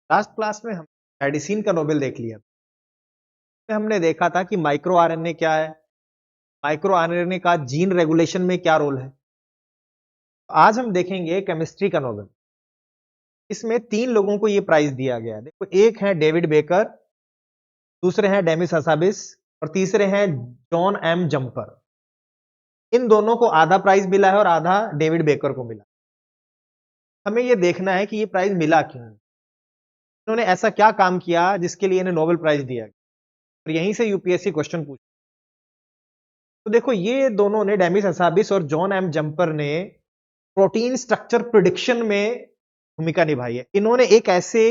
Last class में हम medicine का नोबेल देख लिया। हमने देखा था कि माइक्रो आरएनए क्या है, माइक्रो आरएनए का जीन रेगुलेशन में क्या रोल है। आज हम देखेंगे केमिस्ट्री का नोबेल। इसमें 3 लोगों को ये प्राइज दिया गया है। देखो, एक है डेविड बेकर, दूसरे हैं डेमिस हसाबिस और तीसरे हैं जॉन एम जंपर। इन दोनों को आधा प्राइज मिला है और आधा डेविड बेकर को मिला। हमें ये देखना है कि ये प्राइज मिला क्यों, इन्होंने ऐसा क्या काम किया जिसके लिए इन्हें नोबेल प्राइज दिया गया। और यहीं से यूपीएससी क्वेश्चन पूछा। तो देखो, ये दोनों ने, डेमिस हसाबिस और जॉन एम जंपर ने प्रोटीन स्ट्रक्चर प्रिडिक्शन में भूमिका निभाई है। इन्होंने एक ऐसे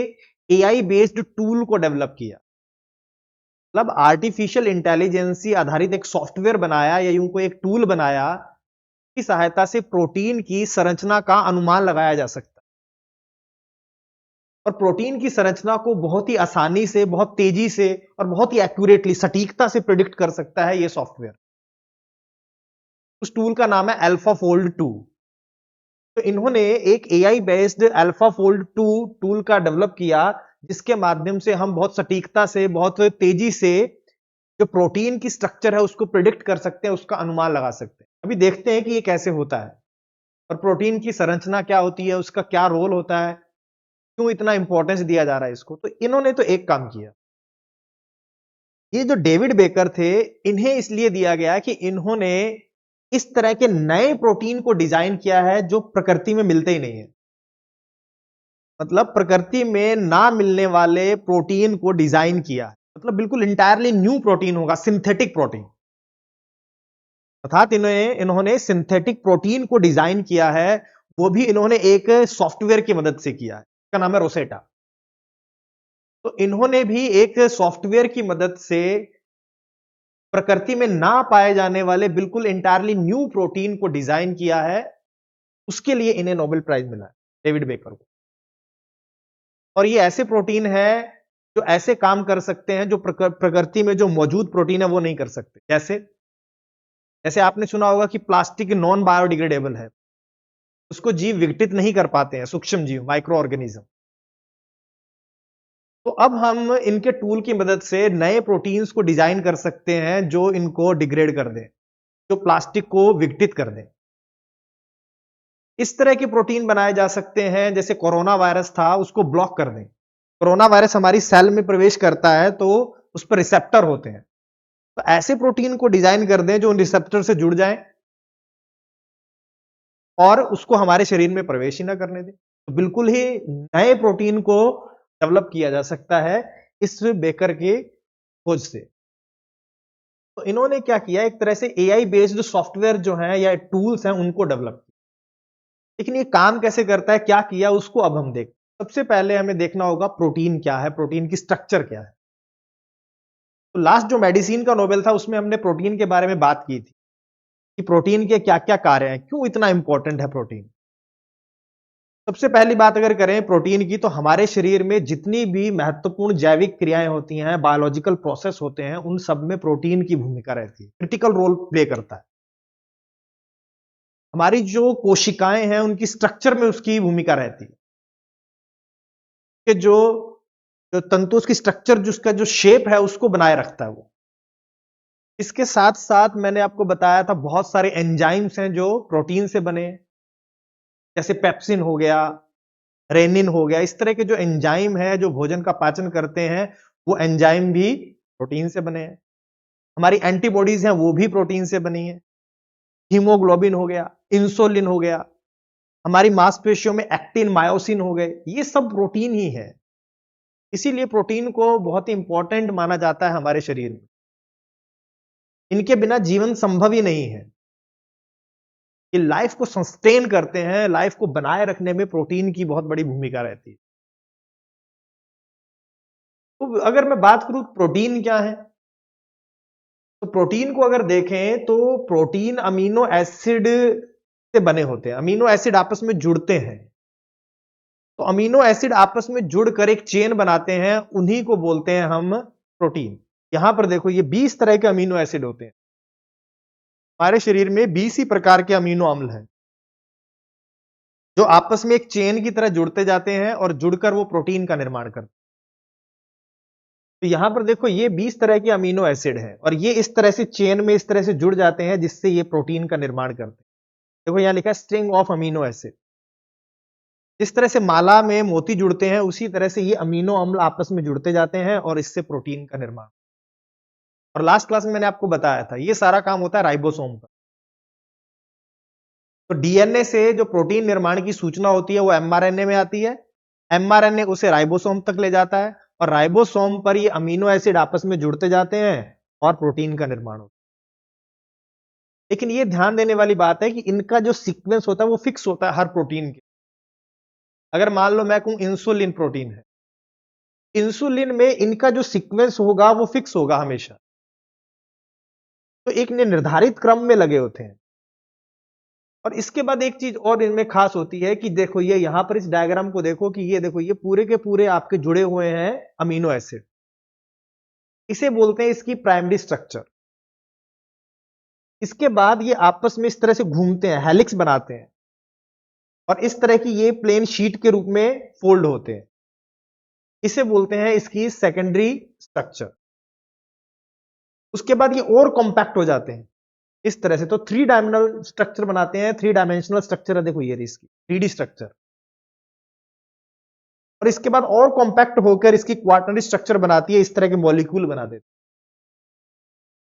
एआई बेस्ड टूल को डेवलप किया, मतलब आर्टिफिशियल इंटेलिजेंसी आधारित एक सॉफ्टवेयर बनाया या यूं को एक टूल बनाया की सहायता से प्रोटीन की संरचना का अनुमान लगाया जा सकता है। और प्रोटीन की संरचना को बहुत ही आसानी से, बहुत तेजी से और बहुत ही एक्यूरेटली, सटीकता से प्रिडिक्ट कर सकता है यह सॉफ्टवेयर। उस टूल का नाम है अल्फाफोल्ड 2। तो इन्होंने एक एआई बेस्ड अल्फाफोल्ड 2 टूल का डेवलप किया, जिसके माध्यम से हम बहुत सटीकता से, बहुत तेजी से जो प्रोटीन की स्ट्रक्चर है उसको प्रिडिक्ट कर सकते हैं, उसका अनुमान लगा सकते हैं। अभी देखते हैं कि ये कैसे होता है और प्रोटीन की संरचना क्या होती है, उसका क्या रोल होता है, क्यों इतना इंपॉर्टेंस दिया जा रहा है इसको। तो इन्होंने तो एक काम किया, ये जो डेविड बेकर थे, इन्हें इसलिए दिया गया कि इन्होंने इस तरह के नए प्रोटीन को डिजाइन किया है जो प्रकृति में मिलते ही नहीं है। मतलब प्रकृति में ना मिलने वाले प्रोटीन को डिजाइन किया, मतलब बिल्कुल इंटायरली न्यू प्रोटीन होगा, सिंथेटिक प्रोटीन। अर्थात इन्होंने सिंथेटिक प्रोटीन को डिजाइन किया है, वो भी इन्होंने एक सॉफ्टवेयर की मदद से किया है, इसका नाम है रोसेटा। तो इन्होंने भी एक सॉफ्टवेयर की मदद से प्रकृति में ना पाए जाने वाले बिल्कुल इंटायरली न्यू प्रोटीन को डिजाइन किया है। उसके लिए इन्हें नोबेल प्राइज मिला है, डेविड बेकर को। और ये ऐसे प्रोटीन है जो ऐसे काम कर सकते हैं जो प्रकृति में जो मौजूद प्रोटीन है वो नहीं कर सकते। जैसे जैसे आपने सुना होगा कि प्लास्टिक नॉन बायोडिग्रेडेबल है, उसको जीव विघटित नहीं कर पाते हैं, सूक्ष्म जीव, माइक्रो ऑर्गेनिज्म। तो अब हम इनके टूल की मदद से नए प्रोटीन्स को डिजाइन कर सकते हैं जो इनको डिग्रेड कर दें, जो प्लास्टिक को विघटित कर दें। इस तरह के प्रोटीन बनाए जा सकते हैं, जैसे कोरोना वायरस था, उसको ब्लॉक कर दें। कोरोना वायरस हमारी सेल में प्रवेश करता है तो उस पर रिसेप्टर होते हैं, तो ऐसे प्रोटीन को डिजाइन कर दें जो उन रिसेप्टर से जुड़ जाएं और उसको हमारे शरीर में प्रवेश ही ना करने दें। तो बिल्कुल ही नए प्रोटीन को डेवलप किया जा सकता है इस बेकर के खोज से। तो इन्होंने क्या किया, एक तरह से एआई बेस्ड सॉफ्टवेयर जो है या टूल्स हैं उनको डेवलप किया। लेकिन ये काम कैसे करता है, क्या किया, उसको अब हम देख। सबसे पहले हमें देखना होगा प्रोटीन क्या है, प्रोटीन की स्ट्रक्चर क्या है। तो लास्ट जो मेडिसिन का नोबेल था उसमें हमने प्रोटीन के बारे में बात की थी कि प्रोटीन के क्या क्या कार्य हैं, क्यों इतना इंपॉर्टेंट है प्रोटीन। सबसे पहली बात अगर करें प्रोटीन की, तो हमारे शरीर में जितनी भी महत्वपूर्ण जैविक क्रियाएं होती हैं, बायोलॉजिकल प्रोसेस होते हैं, उन सब में प्रोटीन की भूमिका रहती है, क्रिटिकल रोल प्ले करता है। हमारी जो कोशिकाएं हैं उनकी स्ट्रक्चर में उसकी भूमिका रहती है कि जो जो तंतु, उसकी स्ट्रक्चर, जो उसका जो शेप है उसको बनाए रखता है वो। इसके साथ साथ मैंने आपको बताया था बहुत सारे एंजाइम्स हैं जो प्रोटीन से बने हैं, जैसे पेप्सिन हो गया, रेनिन हो गया। इस तरह के जो एंजाइम है जो भोजन का पाचन करते हैं, वो एंजाइम भी प्रोटीन से बने हैं। हमारी एंटीबॉडीज हैं वो भी प्रोटीन से बनी है। हीमोग्लोबिन हो गया, इंसुलिन हो गया, हमारी मांसपेशियों में एक्टिन, मायोसिन हो गए, ये सब प्रोटीन ही है। इसीलिए प्रोटीन को बहुत ही इंपॉर्टेंट माना जाता है हमारे शरीर में। इनके बिना जीवन संभव ही नहीं है। ये लाइफ को सस्टेन करते हैं, लाइफ को बनाए रखने में प्रोटीन की बहुत बड़ी भूमिका रहती है। तो अगर मैं बात करूं प्रोटीन क्या है, तो प्रोटीन को अगर देखें तो प्रोटीन अमीनो एसिड से बने होते हैं। अमीनो एसिड आपस में जुड़ते हैं, तो अमीनो एसिड आपस में जुड़कर एक चेन बनाते हैं, उन्हीं को बोलते हैं हम प्रोटीन। यहां पर देखो, ये 20 तरह के अमीनो एसिड होते हैं। हमारे शरीर में 20 ही प्रकार के अमीनो अम्ल हैं। जो आपस में एक चेन की तरह जुड़ते जाते हैं और जुड़कर वो प्रोटीन का निर्माण करते हैं। तो यहां पर देखो ये 20 तरह के अमीनो एसिड हैं और ये इस तरह से चेन में इस तरह से जुड़ जाते हैं जिससे ये प्रोटीन का निर्माण करते हैं। देखो यहां लिखा है स्ट्रिंग ऑफ अमीनो एसिड। जिस तरह से माला में मोती जुड़ते हैं उसी तरह से ये अमीनो अम्ल आपस में जुड़ते जाते हैं और इससे प्रोटीन का निर्माण। और लास्ट क्लास में मैंने आपको बताया था ये सारा काम होता है राइबोसोम पर। तो डीएनए से जो प्रोटीन निर्माण की सूचना होती है वो एमआरएनए में आती है, एमआरएनए उसे राइबोसोम तक ले जाता है और राइबोसोम पर ये अमीनो एसिड आपस में जुड़ते जाते हैं और प्रोटीन का निर्माण होता है। लेकिन ये ध्यान देने वाली बात है कि इनका जो सीक्वेंस होता है वो फिक्स होता है हर प्रोटीन के। अगर मान लो मैं कहूं इंसुलिन प्रोटीन है, इंसुलिन में इनका जो सीक्वेंस होगा वो फिक्स होगा हमेशा। तो एक निर्धारित क्रम में लगे होते हैं। और इसके बाद एक चीज और इनमें खास होती है कि देखो ये यहां पर इस डायग्राम को देखो कि ये देखो ये पूरे के पूरे आपके जुड़े हुए हैं अमीनो एसिड। इसे बोलते हैं इसकी प्राइमरी स्ट्रक्चर। इसके बाद ये आपस में इस तरह से घूमते हैं, हेलिक्स बनाते हैं और इस तरह की ये प्लेन शीट के रूप में फोल्ड होते हैं। इसे बोलते हैं इसकी सेकेंडरी स्ट्रक्चर। उसके बाद ये और कॉम्पैक्ट हो जाते हैं इस तरह से। तो 3 डायमेंशनल स्ट्रक्चर बनाते हैं। 3 डायमेंशनल स्ट्रक्चर है, देखो ये इसकी 3D स्ट्रक्चर। और इसके बाद और कॉम्पैक्ट होकर इसकी क्वार्टनरी स्ट्रक्चर बनाती है, इस तरह के मॉलिक्यूल बना देती है।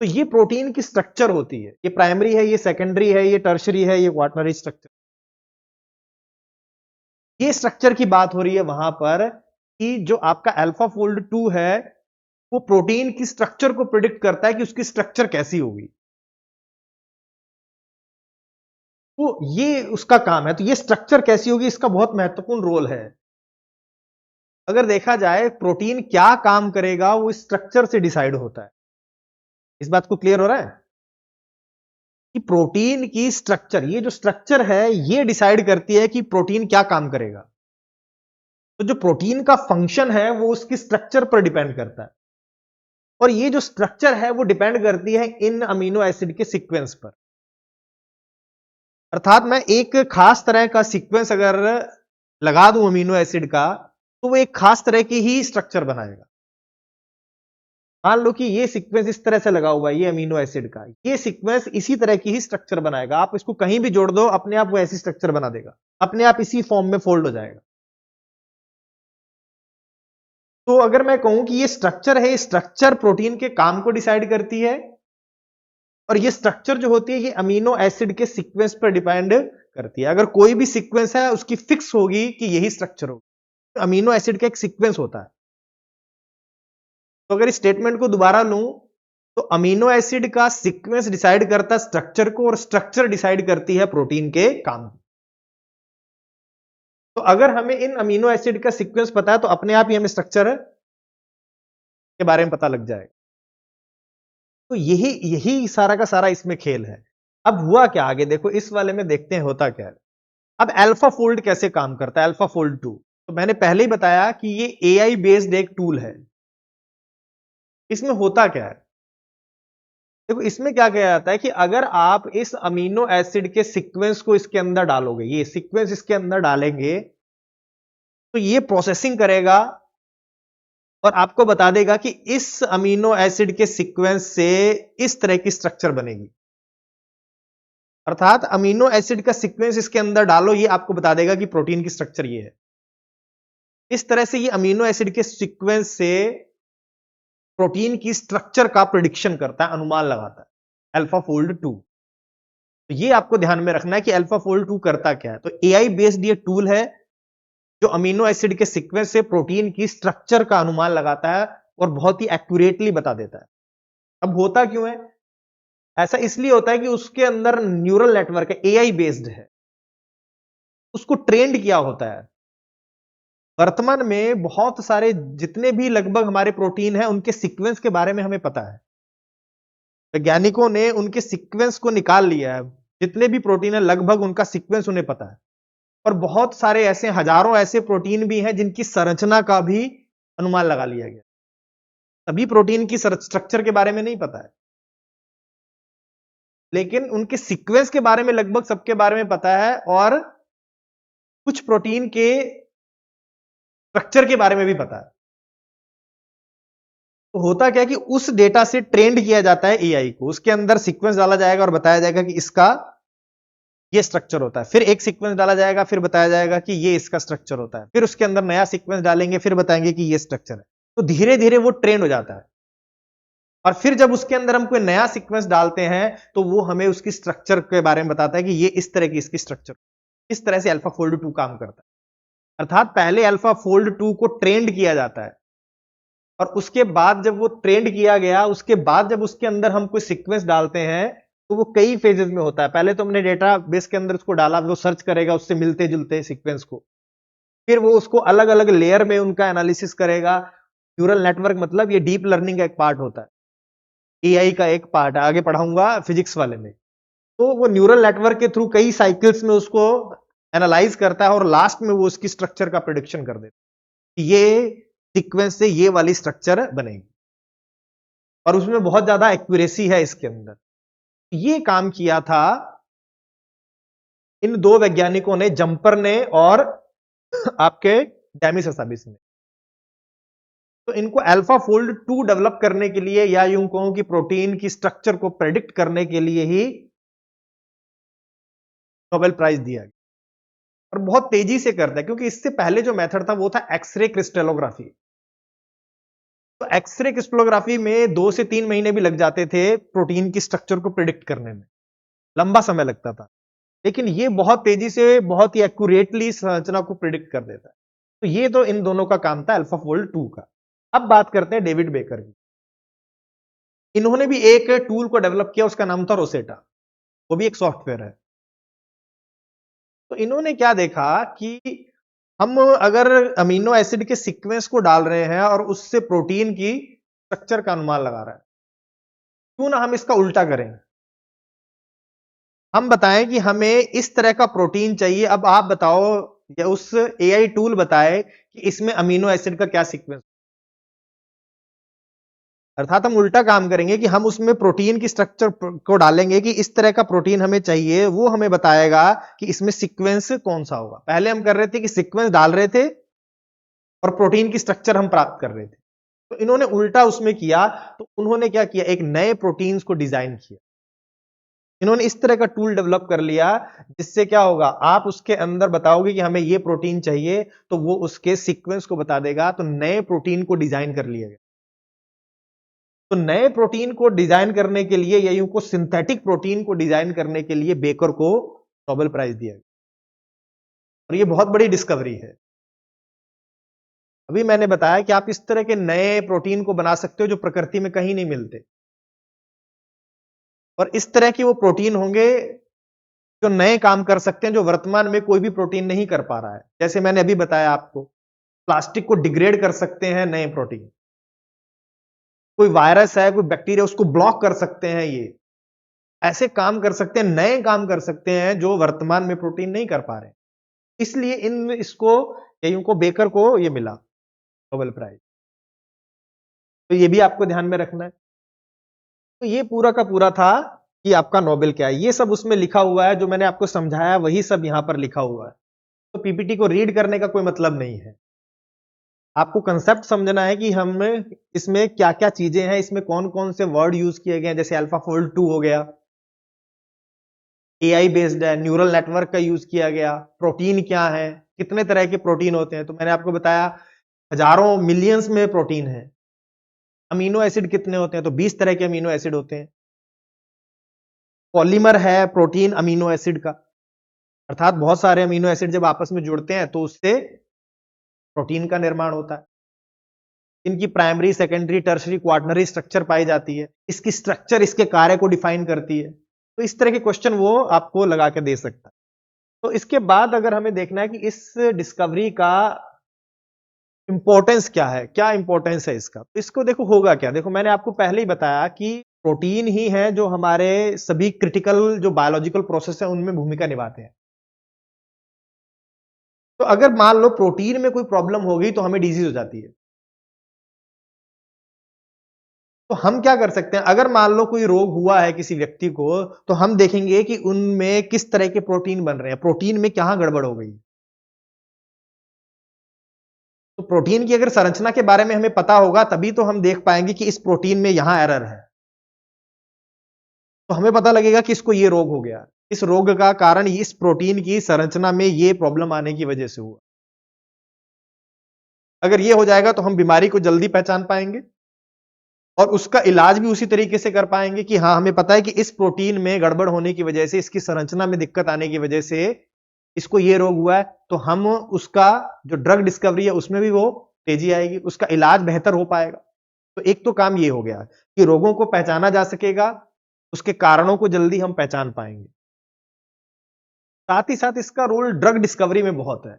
तो ये प्रोटीन की स्ट्रक्चर होती है। ये प्राइमरी है, ये सेकेंडरी है, ये टर्शरी है, ये क्वार्टनरी स्ट्रक्चर। ये स्ट्रक्चर की बात हो रही है वहां पर कि जो आपका अल्फा फोल्ड 2 है वो प्रोटीन की स्ट्रक्चर को प्रिडिक्ट करता है कि उसकी स्ट्रक्चर कैसी होगी। तो ये उसका काम है। तो ये स्ट्रक्चर कैसी होगी इसका बहुत महत्वपूर्ण रोल है। अगर देखा जाए प्रोटीन क्या काम करेगा वो स्ट्रक्चर से डिसाइड होता है। इस बात को क्लियर हो रहा है कि प्रोटीन की स्ट्रक्चर, ये जो स्ट्रक्चर है ये डिसाइड करती है कि प्रोटीन क्या काम करेगा। तो जो प्रोटीन का फंक्शन है वो उसकी स्ट्रक्चर पर डिपेंड करता है और ये जो स्ट्रक्चर है वो डिपेंड करती है इन अमीनो एसिड के सीक्वेंस पर। अर्थात मैं एक खास तरह का सीक्वेंस अगर लगा दूं अमीनो एसिड का तो वो एक खास तरह की ही स्ट्रक्चर बनाएगा। मान लो कि ये सीक्वेंस इस तरह से लगा हुआ है, ये अमीनो एसिड का ये सीक्वेंस इसी तरह की ही स्ट्रक्चर बनाएगा। आप इसको कहीं भी जोड़ दो अपने आप वो ऐसी स्ट्रक्चर बना देगा, अपने आप इसी फॉर्म में फोल्ड हो जाएगा। तो अगर मैं कहूं कि ये स्ट्रक्चर है, ये स्ट्रक्चर प्रोटीन के काम को डिसाइड करती है और ये स्ट्रक्चर जो होती है ये अमीनो एसिड के सीक्वेंस पर डिपेंड करती है। अगर कोई भी सीक्वेंस है उसकी फिक्स होगी कि यही स्ट्रक्चर होगी। अमीनो एसिड का एक सीक्वेंस होता है। तो अगर इस स्टेटमेंट को दोबारा लूं तो अमीनो एसिड का सीक्वेंस डिसाइड करता है स्ट्रक्चर को और स्ट्रक्चर डिसाइड करती है प्रोटीन के काम को। तो अगर हमें इन अमीनो एसिड का सीक्वेंस पता है तो अपने आप ही हमें स्ट्रक्चर के बारे में पता लग जाएगा। तो यही यही सारा का सारा इसमें खेल है। अब हुआ क्या आगे देखो इस वाले में देखते हैं होता क्या है। अब अल्फा फोल्ड कैसे काम करता है, अल्फा फोल्ड 2। तो मैंने पहले ही बताया कि ये एआई बेस्ड एक टूल है। इसमें होता क्या है देखो, इसमें क्या किया जाता है कि अगर आप इस अमीनो एसिड के सीक्वेंस को इसके अंदर डालोगे, ये सीक्वेंस इसके अंदर डालेंगे तो ये प्रोसेसिंग करेगा और आपको बता देगा कि इस अमीनो एसिड के सीक्वेंस से इस तरह की स्ट्रक्चर बनेगी। अर्थात अमीनो एसिड का सीक्वेंस इसके अंदर डालो, ये आपको बता देगा कि प्रोटीन की स्ट्रक्चर ये है। इस तरह से ये अमीनो एसिड के सीक्वेंस से प्रोटीन की स्ट्रक्चर का प्रिडिक्शन करता है, अनुमान लगाता है अल्फा फोल्ड 2। तो ये आपको ध्यान में रखना है कि अल्फा फोल्ड 2 करता क्या है। तो एआई बेस्ड ये टूल है जो अमीनो एसिड के सीक्वेंस से प्रोटीन की स्ट्रक्चर का अनुमान लगाता है और बहुत ही एक्यूरेटली बता देता है। अब होता क्यों है ऐसा? इसलिए होता है कि उसके अंदर न्यूरल नेटवर्क है, एआई बेस्ड है, उसको ट्रेंड किया होता है। वर्तमान में बहुत सारे जितने भी लगभग हमारे प्रोटीन हैं उनके सीक्वेंस के बारे में हमें पता है। वैज्ञानिकों ने उनके सीक्वेंस को निकाल लिया है। जितने भी प्रोटीन है लगभग उनका सीक्वेंस उन्हें पता है। और बहुत सारे ऐसे हजारों ऐसे प्रोटीन भी हैं जिनकी संरचना का भी अनुमान लगा लिया गया। सभी प्रोटीन की स्ट्रक्चर के बारे में नहीं पता है, लेकिन उनके सीक्वेंस के बारे में लगभग सबके बारे में पता है और कुछ प्रोटीन के स्ट्रक्चर के बारे में भी पता है। तो होता क्या है कि उस डेटा से ट्रेंड किया जाता है एआई को, उसके अंदर सीक्वेंस डाला जाएगा और बताया जाएगा कि इसका ये स्ट्रक्चर होता है, फिर एक सीक्वेंस डाला जाएगा, फिर बताया जाएगा कि ये इसका स्ट्रक्चर होता है, फिर उसके अंदर नया सीक्वेंस डालेंगे, फिर बताएंगे कि ये स्ट्रक्चर है। तो धीरे धीरे वो ट्रेंड हो जाता है, और फिर जब उसके अंदर हम कोई नया सीक्वेंस डालते हैं तो वो हमें उसकी स्ट्रक्चर के बारे में बताता है कि ये इस तरह की इसकी स्ट्रक्चर। इस तरह से अल्फाफोल्ड 2 काम करता है। अर्थात पहले अल्फाफोल्ड 2 को ट्रेंड किया जाता है, और उसके बाद जब वो ट्रेंड किया गया, उसके बाद जब उसके अंदर हम कोई सीक्वेंस डालते हैं तो वो कई फेजेस में होता है। पहले तो हमने डेटा बेस के अंदर उसको डाला, वो सर्च करेगा उससे मिलते जुलते सीक्वेंस को, फिर वो उसको अलग अलग लेयर में उनका एनालिसिस करेगा। न्यूरल नेटवर्क मतलब ये डीप लर्निंग का एक पार्ट होता है, एआई का एक पार्ट है, आगे पढ़ाऊंगा फिजिक्स वाले में। तो वो न्यूरल नेटवर्क के थ्रू कई साइकिल्स में उसको एनालाइज करता है, और लास्ट में वो उसकी स्ट्रक्चर का प्रेडिक्शन कर देता है कि ये सीक्वेंस से ये वाली स्ट्रक्चर बनेगी, और उसमें बहुत ज्यादा एक्यूरेसी है इसके अंदर। ये काम किया था इन दो वैज्ञानिकों ने, जंपर ने और आपके डेमिस हसाबिस ने। तो इनको अल्फा फोल्ड 2 डेवलप करने के लिए, या यूं कहूं कि प्रोटीन की स्ट्रक्चर को प्रेडिक्ट करने के लिए ही नोबेल प्राइज दिया गया, और बहुत तेजी से करता है, क्योंकि इससे पहले जो मेथड था वो था एक्सरे क्रिस्टलोग्राफी। तो एक्सरे क्रिस्टलोग्राफी में 2 से 3 महीने भी लग जाते थे प्रोटीन की स्ट्रक्चर को प्रिडिक्ट करने में, लंबा समय लगता था। लेकिन ये बहुत तेजी से, बहुत ही एक्यूरेटली संरचना को प्रिडिक्ट कर देता है। तो ये तो इन दोनों का काम था अल्फाफोल्ड 2 का। अब बात करते हैं डेविड बेकर की। इन्होंने भी एक टूल को डेवलप किया, उसका नाम था रोसेटा, वो भी एक सॉफ्टवेयर है। तो इन्होंने क्या देखा कि हम अगर अमीनो एसिड के सीक्वेंस को डाल रहे हैं और उससे प्रोटीन की स्ट्रक्चर का अनुमान लगा रहा है, क्यों ना हम इसका उल्टा करें। हम बताएं कि हमें इस तरह का प्रोटीन चाहिए, अब आप बताओ या उस एआई टूल बताए कि इसमें अमीनो एसिड का क्या सीक्वेंस। अर्थात हम उल्टा काम करेंगे कि हम उसमें प्रोटीन की स्ट्रक्चर को डालेंगे कि इस तरह का प्रोटीन हमें चाहिए, वो हमें बताएगा कि इसमें सीक्वेंस कौन सा होगा। पहले हम कर रहे थे कि सीक्वेंस डाल रहे थे और प्रोटीन की स्ट्रक्चर हम प्राप्त कर रहे थे। तो इन्होंने उल्टा उसमें किया। तो उन्होंने क्या किया, एक नए प्रोटीन्स को डिजाइन किया। इन्होंने इस तरह का टूल डेवलप कर लिया जिससे क्या होगा, आप उसके अंदर बताओगे कि हमें ये प्रोटीन चाहिए, तो वो उसके सीक्वेंस को बता देगा। तो नए प्रोटीन को डिजाइन कर लिया गया। तो नए प्रोटीन को डिजाइन करने के लिए, या यूं को सिंथेटिक प्रोटीन को डिजाइन करने के लिए बेकर को नोबेल प्राइज दिया गया, और ये बहुत बड़ी डिस्कवरी है। अभी मैंने बताया कि आप इस तरह के नए प्रोटीन को बना सकते हो जो प्रकृति में कहीं नहीं मिलते, और इस तरह के वो प्रोटीन होंगे जो नए काम कर सकते हैं, जो वर्तमान में कोई भी प्रोटीन नहीं कर पा रहा है। जैसे मैंने अभी बताया आपको, प्लास्टिक को डिग्रेड कर सकते हैं नए प्रोटीन, कोई वायरस है, कोई बैक्टीरिया, उसको ब्लॉक कर सकते हैं। ये ऐसे काम कर सकते हैं, नए काम कर सकते हैं जो वर्तमान में प्रोटीन नहीं कर पा रहे। इसलिए इसको इनको बेकर को ये मिला नोबेल प्राइज। तो ये भी आपको ध्यान में रखना है। तो ये पूरा का पूरा था कि आपका नोबेल क्या है। ये सब उसमें लिखा हुआ है, जो मैंने आपको समझाया वही सब यहां पर लिखा हुआ है। तो पीपीटी को रीड करने का कोई मतलब नहीं है, आपको कंसेप्ट समझना है कि हम इसमें क्या क्या चीजें हैं, इसमें कौन कौन से वर्ड यूज किए गए हैं। जैसे अल्फाफोल्ड 2 हो गया, एआई बेस्ड है, न्यूरल नेटवर्क का यूज किया गया, प्रोटीन क्या है, कितने तरह के प्रोटीन होते हैं। तो मैंने आपको बताया हजारों मिलियंस में प्रोटीन है। अमीनो एसिड कितने होते हैं, तो 20 तरह के अमीनो एसिड होते हैं। पॉलीमर है प्रोटीन अमीनो एसिड का, अर्थात बहुत सारे अमीनो एसिड जब आपस में जुड़ते हैं तो उससे प्रोटीन का निर्माण होता है। इनकी primary, secondary, tertiary, quaternary structure पाई जाती है। इसकी स्ट्रक्चर इसके कार्य को डिफाइन करती है। तो इस तरह के क्वेश्चन वो आपको लगा के दे सकता है। तो इसके बाद अगर हमें देखना है कि इस डिस्कवरी का इंपॉर्टेंस क्या है, क्या इंपॉर्टेंस है इसका, तो इसको देखो होगा क्या। देखो मैंने आपको पहले ही बताया कि प्रोटीन ही है जो हमारे सभी क्रिटिकल जो बायोलॉजिकल प्रोसेस है उनमें भूमिका निभाते हैं। तो अगर मान लो प्रोटीन में कोई प्रॉब्लम हो गई तो हमें डिजीज हो जाती है। तो हम क्या कर सकते हैं, अगर मान लो कोई रोग हुआ है किसी व्यक्ति को, तो हम देखेंगे कि उनमें किस तरह के प्रोटीन बन रहे हैं, प्रोटीन में क्या गड़बड़ हो गई। तो प्रोटीन की अगर संरचना के बारे में हमें पता होगा तभी तो हम देख पाएंगे कि इस प्रोटीन में यहां एरर है, तो हमें पता लगेगा कि इसको ये रोग हो गया, इस रोग का कारण इस प्रोटीन की संरचना में ये प्रॉब्लम आने की वजह से हुआ। अगर ये हो जाएगा तो हम बीमारी को जल्दी पहचान पाएंगे और उसका इलाज भी उसी तरीके से कर पाएंगे कि हाँ, हमें पता है कि इस प्रोटीन में गड़बड़ होने की वजह से, इसकी संरचना में दिक्कत आने की वजह से इसको ये रोग हुआ है, तो हम उसका जो ड्रग डिस्कवरी है उसमें भी वो तेजी आएगी, उसका इलाज बेहतर हो पाएगा। तो एक तो काम ये हो गया कि रोगों को पहचाना जा सकेगा, उसके कारणों को जल्दी हम पहचान पाएंगे। साथ ही साथ इसका रोल ड्रग डिस्कवरी में बहुत है,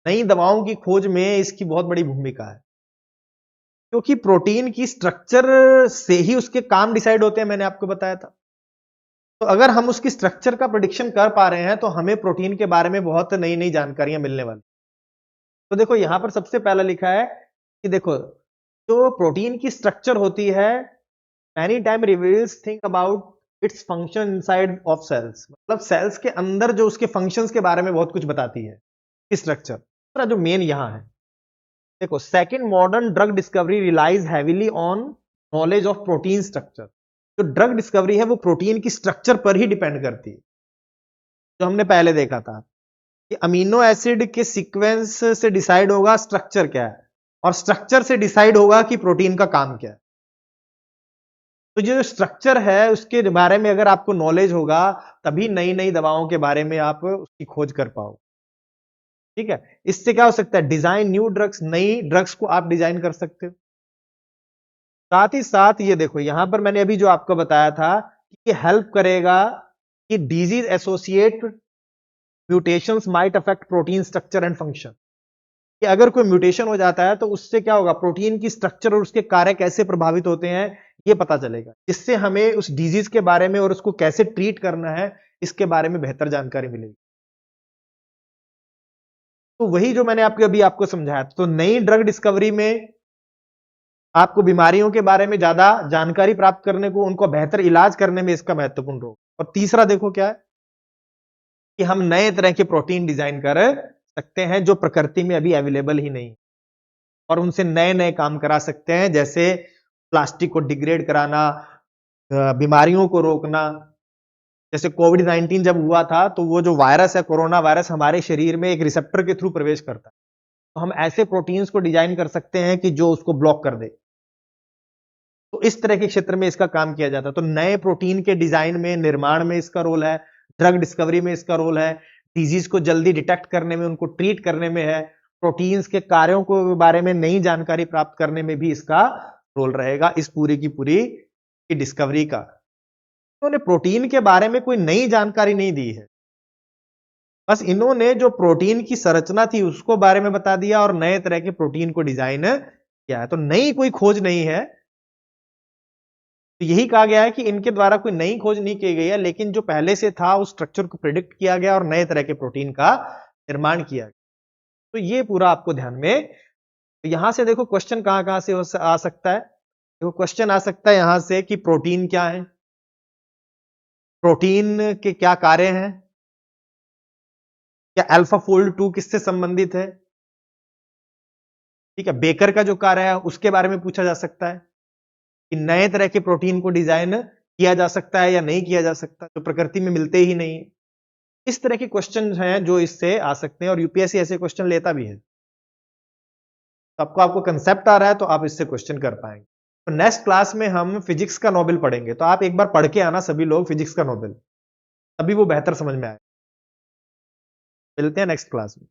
नई दवाओं की खोज में इसकी बहुत बड़ी भूमिका है, क्योंकि प्रोटीन की स्ट्रक्चर से ही उसके काम डिसाइड होते हैं, मैंने आपको बताया था। तो अगर हम उसकी स्ट्रक्चर का प्रेडिक्शन कर पा रहे हैं तो हमें प्रोटीन के बारे में बहुत नई नई जानकारियां मिलने वाली। तो देखो यहां पर सबसे पहला लिखा है कि देखो जो प्रोटीन की स्ट्रक्चर होती है any time reveals thing about its function inside of cells, मतलब सेल्स के अंदर जो उसके फंक्शंस के बारे में बहुत कुछ बताती है स्ट्रक्चर। जो मेन यहां है देखो, second modern drug discovery relies heavily on knowledge of protein structure. जो ड्रग डिस्कवरी है वो प्रोटीन की स्ट्रक्चर पर ही डिपेंड करती है। जो हमने पहले देखा था कि अमीनो एसिड के सीक्वेंस से डिसाइड होगा स्ट्रक्चर क्या है और स्ट्रक्चर से डिसाइड होगा कि प्रोटीन का काम क्या है। तो जो स्ट्रक्चर है उसके बारे में अगर आपको नॉलेज होगा तभी नई नई दवाओं के बारे में आप उसकी खोज कर पाओ। ठीक है, इससे क्या हो सकता है, डिजाइन न्यू ड्रग्स, नई ड्रग्स को आप डिजाइन कर सकते हो। साथ ही साथ ये देखो यहां पर मैंने अभी जो आपको बताया था कि ये हेल्प करेगा कि disease associate mutations might affect protein structure and function. कि अगर कोई म्यूटेशन हो जाता है तो उससे क्या होगा, प्रोटीन की स्ट्रक्चर और उसके कार्य कैसे प्रभावित होते हैं ये पता चलेगा, इससे हमें उस डिजीज के बारे में और उसको कैसे ट्रीट करना है इसके बारे में बेहतर जानकारी मिलेगी। तो वही जो मैंने आपको समझाया, तो नई ड्रग डिस्कवरी में आपको बीमारियों के बारे में ज्यादा जानकारी प्राप्त करने को, उनको बेहतर इलाज करने में इसका महत्वपूर्ण रोल। और तीसरा देखो क्या है कि हम नए तरह के प्रोटीन डिजाइन कर सकते हैं जो प्रकृति में अभी अवेलेबल ही नहीं, और उनसे नए नए काम करा सकते हैं, जैसे प्लास्टिक को डिग्रेड कराना, बीमारियों को रोकना। जैसे कोविड-19 जब हुआ था तो वो जो वायरस है, कोरोना वायरस, हमारे शरीर में एक रिसेप्टर के थ्रू प्रवेश करता है, तो हम ऐसे प्रोटीन्स को डिजाइन कर सकते हैं कि जो उसको ब्लॉक कर दे। तो इस तरह के क्षेत्र में इसका काम किया जाता है। तो नए प्रोटीन के डिजाइन में, निर्माण में इसका रोल है, ड्रग डिस्कवरी में इसका रोल है, डिजीज को जल्दी डिटेक्ट करने में, उनको ट्रीट करने में है, प्रोटीन्स के कार्यों को बारे में नई जानकारी प्राप्त करने में भी इसका रोल रहेगा, इस पूरी की पूरी की डिस्कवरी का। उन्होंने प्रोटीन के बारे में कोई नई जानकारी नहीं दी है, बस इन्होंने जो प्रोटीन की संरचना थी उसको बारे में बता दिया और नए तरह के प्रोटीन को डिजाइन किया है। तो नई कोई खोज नहीं है। तो यही कहा गया है कि इनके द्वारा कोई नई खोज नहीं की गई है, लेकिन जो पहले से था उस स्ट्रक्चर को प्रिडिक्ट किया गया और नए तरह के प्रोटीन का निर्माण किया गया। तो ये पूरा आपको ध्यान में, तो यहां से देखो क्वेश्चन कहां कहां से आ सकता है। देखो क्वेश्चन आ सकता है यहां से कि प्रोटीन क्या है, प्रोटीन के क्या कार्य हैं, क्या अल्फा फोल्ड 2 किससे संबंधित है, ठीक है, बेकर का जो कार्य है उसके बारे में पूछा जा सकता है कि नए तरह के प्रोटीन को डिजाइन किया जा सकता है या नहीं किया जा सकता, जो प्रकृति में मिलते ही नहीं है। इस तरह के क्वेश्चन हैं जो इससे आ सकते हैं और यूपीएससी ऐसे क्वेश्चन लेता भी है। तो आपको कंसेप्ट आ रहा है तो आप इससे क्वेश्चन कर पाएंगे। तो नेक्स्ट क्लास में हम फिजिक्स का नोबेल पढ़ेंगे, तो आप एक बार पढ़ के आना सभी लोग फिजिक्स का नोबेल, तभी वो बेहतर समझ में आए। मिलते हैं नेक्स्ट क्लास में।